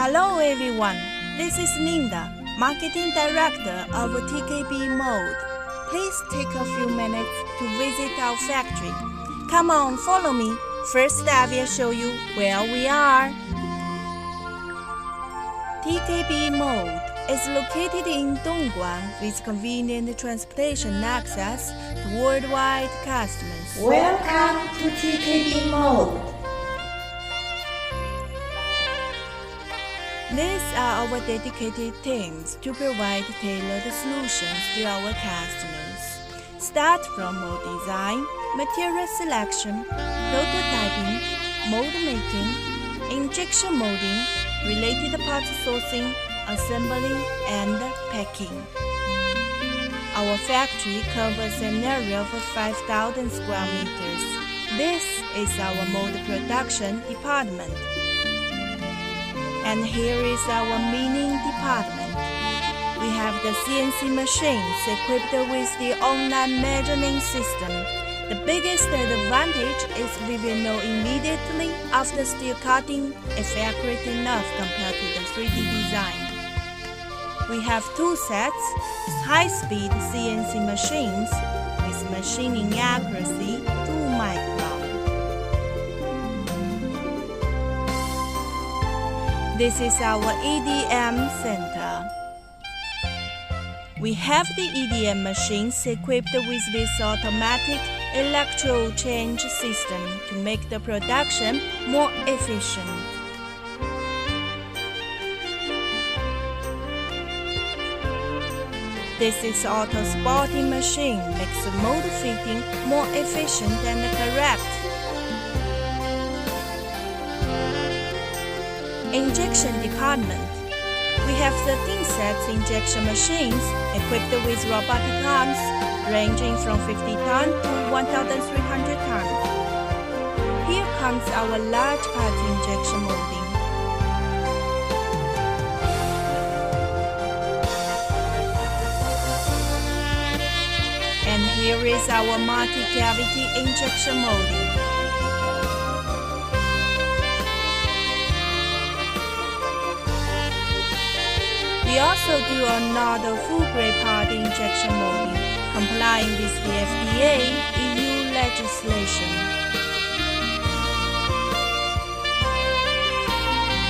Hello everyone, this is Linda, Marketing Director of TKB Mold. Please take a few minutes to visit our factory. Come on, follow me. First I will show you where we are. TKB Mold is located in Dongguan with convenient transportation access to worldwide customers. Welcome to TKB Mold. These are our dedicated teams to provide tailored solutions to our customers. Start from mold design, material selection, prototyping, mold making, injection molding, related parts sourcing, assembly, and packing. Our factory covers an area of 5,000 square meters. This is our mold production department. And here is our milling department. We have the CNC machines equipped with the online measuring system. The biggest advantage is we will know immediately after steel cutting if accurate enough compared to the 3D design. We have two sets, high-speed CNC machines with machining accuracy 2 microns. This is our EDM center. We have the EDM machines equipped with this automatic electro change system to make the production more efficient. This is auto spotting machine makes the mold fitting more efficient and correct. Injection department. We have 13 sets injection machines equipped with robotic arms ranging from 50 tons to 1,300 tons. Here comes our large part injection molding. And here is our multi-cavity injection molding. We also do another full-grade part injection molding, complying with the FDA EU legislation.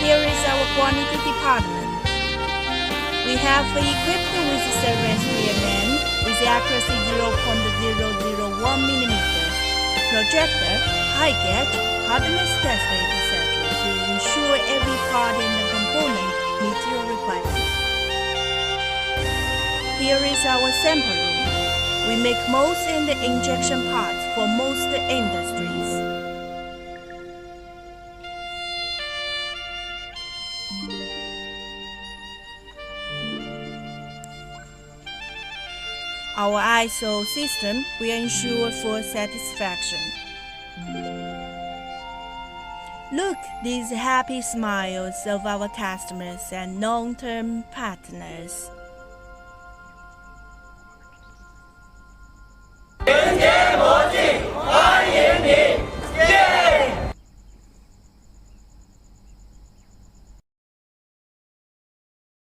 Here is our quantity department. We have equipped with series rearman with accuracy 0.001 mm, projector, high gauge, hardness test, etc. to ensure every part and component meets your requirements. Here is our sample room. We make molds and injection parts for most industries. Our ISO system will ensure full satisfaction. Look these happy smiles of our customers and long-term partners.